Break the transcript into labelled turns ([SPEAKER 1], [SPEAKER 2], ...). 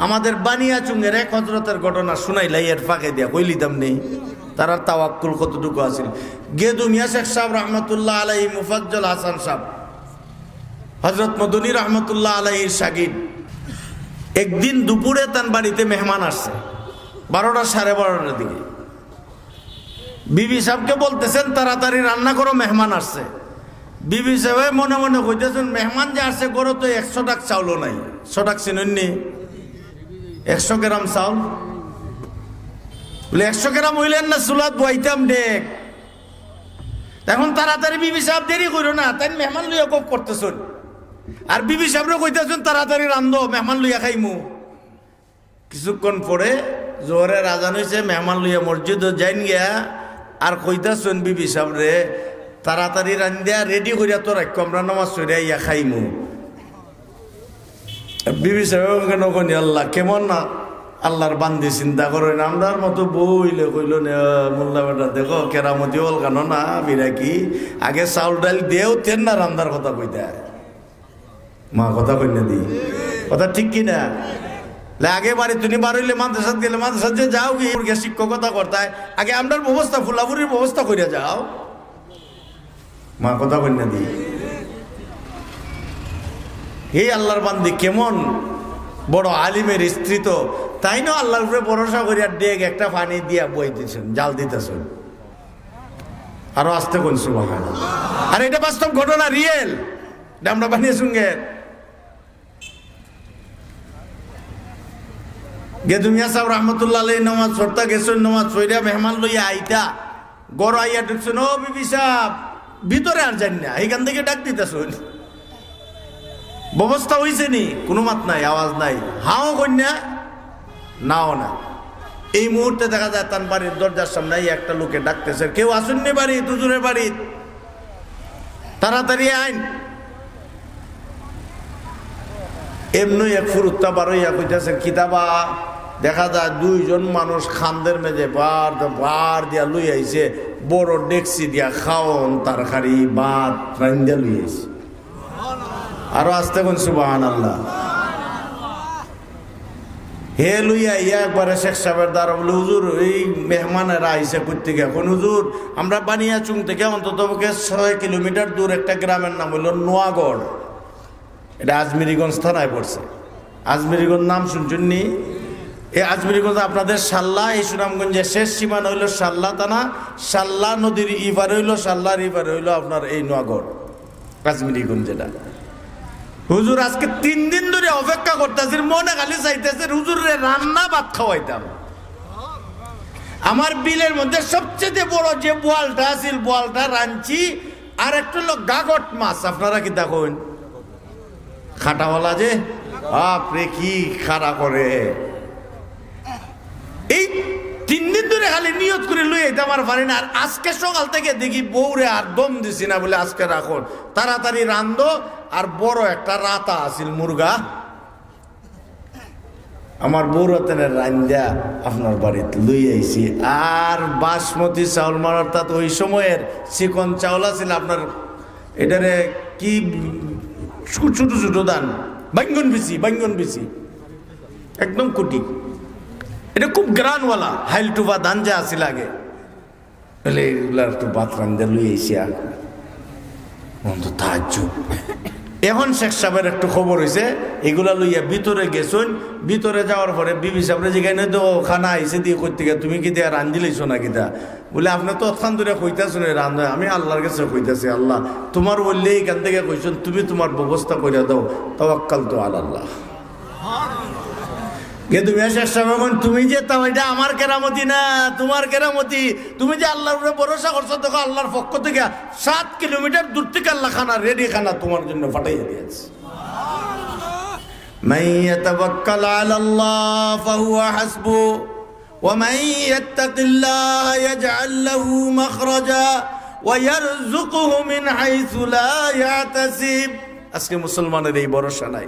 [SPEAKER 1] আমাদের বানিয়া চুঙ্গের এক হজরতের ঘটনা শুনাইলাই এর ফাঁকে দিয়া কইলিতাম নেই তার তাওয়াক্কুল কতটুকু আছিল। গেদু মিয়া শেখ সাহেব রহমতুল্লাহ আলাইহি, মুফাজ্জল হাসান সাহেব, হজরত মদনী রহমতুল্লাহ আলাইহির শাগিদ, একদিন দুপুরে তার বাড়িতে মেহমান আসছে 12টা সাড়ে 12টার দিকে। বিবি সাহেবকে বলতেছেন তাড়াতাড়ি রান্না করো, মেহমান আসছে। বিবি সাহেব মনে মনে কইতেছেন মেহমান যে আসছে গরো তো 100 টাকা চাউলও নাই। 100 টাকা চিনুননি? 100 গ্রাম চাউল বলে 100 গ্রাম হইলেন না চুলাত বইতাম ডেক। এখন তাড়াতাড়ি বিবি সাহেব দেরি করো না, তাই মেহমান লইয়া কোপ করতেছেন। আর বিবি সাহেবরে কইতেছেন তাড়াতাড়ি রান্ধো, মেহমান লইয়া খাইমু। কিছুক্ষণ পরে জোহরের আজান হয়েছে, মেহমান লইয়া মসজিদ যাইন গিয়া আর কইতেছেন বিবি সাহেবরে তাড়াতাড়ি রান্ধিয়া রেডি করিয়া তো রাখো, আমরা নামাজ পড়িয়া ইয়া খাইমু। বিবি সাহেব কেন কনি আল্লাহ কেমন না আল্লাহর বান্দি চিন্তা করেন, আমরার মতো বইলে কইল মোল্লা বেটা দেখো কেরামতি হল কেন না বিরাকি আগে চাউল ডাল দিয়েও তেন না রান্নার কথা কইতা। মা কথা কই না দি কথা ঠিক কিনা? আগে বাড়ি তুমি বাড়িলে মাদ্রাসাত গেলে মাদ্রাসাত যে যাও গিয়ে শিক্ষকতা করতায় আগে আমরার ব্যবস্থা ফুলাফুরির ব্যবস্থা করিয়া যাও। মা কথা কই না দি এই আল্লাহর বান্দি কেমন বড় আলিমের স্ত্রী, তো তাই না আল্লাহর উপরে ভরসা করিয়া ডেক একটা পানি দিয়া বই দিতেছেন, জাল দিতেছেন। আরো আসতে কোন সুবহানাল্লাহ। আর এটা বাস্তব ঘটনা, রিয়েল, আমরা বানিয়ে শুনগে। গেদুমিয়া সাহেব রহমতুল্লাহ আলাইহি নামাজ পড়তা গেছেন, নামাজ পড়িয়া মেহমান লইয়া আইতা গড় আইয়া ঢুকছেন, ও বিবি সাহেব ভিতরে আর যান না, এইখান থেকে ডাক দিতেছেন। ব্যবস্থা হয়েছে নি? কোনো মাত নাই, আওয়াজ নাই, হাও কন্যা নাও না। এই মুহূর্তে দেখা যায় তার বাড়ির দরজার সামনে একটা লোকে ডাকতেছে, কেউ আসুননি বাড়ি, হুজুরের বাড়ি, তাড়াতাড়ি আইন। এমনি এক ফুরুত্তা বারইয়া কইতেছে কিতাবা। দেখা যায় 2 জন মানুষ খান্দের মেঝে বার দিয়া লই আইছে, বড় ডেকসি দিয়া খাওন তরকারি ভাত রান্ধিয়া লই আইছে। আরো আসতে কোন সুবহানাল্লাহ। হে লইয়া ইয়া একবারে শেখ সাহেবের দ্বারা বলে, হুজুর এই মেহমানেরা আইসে কোথেকে? এখন হুজুর আমরা বানিয়াচুং থেকে অন্তত 6 কিলোমিটার দূর একটা গ্রামের নাম হইল নোয়াগড়, এটা আজমিরিগঞ্জ থানায় পড়ছে। আজমিরিগঞ্জ নাম শুনছেন নি? এই আজমিরিগঞ্জ আপনাদের সাল্লা, এই সুনামগঞ্জের শেষ সীমানা হইল সাল্লা থানা। সাল্লা নদীর ইপারে হইল, সাল্লার ইপারে হইল আপনার এই নোয়াগড়, আজমিরিগঞ্জ। যেটা হুজুর আজকে 3 দিন ধরে অপেক্ষা করতেছি, মনে খালি চাইতেছে হুজুরে রান্না ভাত খাওয়াইতাম। আমার বিলের মধ্যে সবচেয়ে বড় যে বোয়ালটা আছিল, বোয়ালটা রাঞ্চি, আর একটা হলো গাগট মাছ। আপনারা কি দেখুন খাটাওয়ালা যে বাপরে কি খাড়া করে। এই 3 দিন ধরে খালি নিয়ত করে লই এটা আমার পারি না। আর আজকে সকাল থেকে দেখি বউরে আর দম দিছি না, বলে আজকে রাখুন তাড়াতাড়ি রান্ধো। আর বড় একটা রাতা আছিল মুরগা, আমার বউরাতেনের রান্দা আপনার বাড়িতে লই আইছি। আর বাসমতি চাউল মারার তা ওই সময়ের চিকন চাউল আছিল আপনার, এটারে কি ছোট ছোট দান বাইঙ্গন বিচি একদম কুটি, এটা খুব গ্রানওয়ালা হাইলটুবা ধান যা আছিল আগে, বলে এগুলা একটু ভাত রান্দা লই আইছি। আর তাজ্জুব। এখন শেখ সাহেবের একটু খবর হয়েছে, এগুলা লইয়া ভিতরে গেছেন। ভিতরে যাওয়ার পরে বিবি সাহেবরে যেখানে তো খানা আইসে দিয়ে করতে গিয়ে তুমি কি দিয়া রান্ধি লইছো না কিতা? বলে আপনি তো অথান ধরে কইতাছেন রান্ধ, আমি আল্লাহর কাছে কইতাছি আল্লাহ তোমার বললে এখান থেকে কইছেন, তুমি তোমার ব্যবস্থা করে দাও, তাওয়াক্কালতু আলাল্লাহ। কিন্তু শেখ সাহেব তুমি যে তাও এটা আমার কেরামতি না, তোমার কেরামতি। তুমি যে আল্লাহর উপরে ভরসা করছো, দেখো আল্লাহর পক্ষ থেকে 7 কিলোমিটার দূর থেকে আল্লাহ খানা রেডি খানা তোমার জন্য পাঠাইয়া দিয়েছে। মান ইয়াতাওয়াক্কাল আলাল্লাহ ফাহুয়া হাসবু ওয়া মান ইয়াত্তাকিল্লাহ ইয়াজআল লাহু মাখরাজা ওয়া ইয়ারযুকুহু মিন হাইসু লা ইয়াহতাসিব। আজকে মুসলমানের এই ভরসা নাই।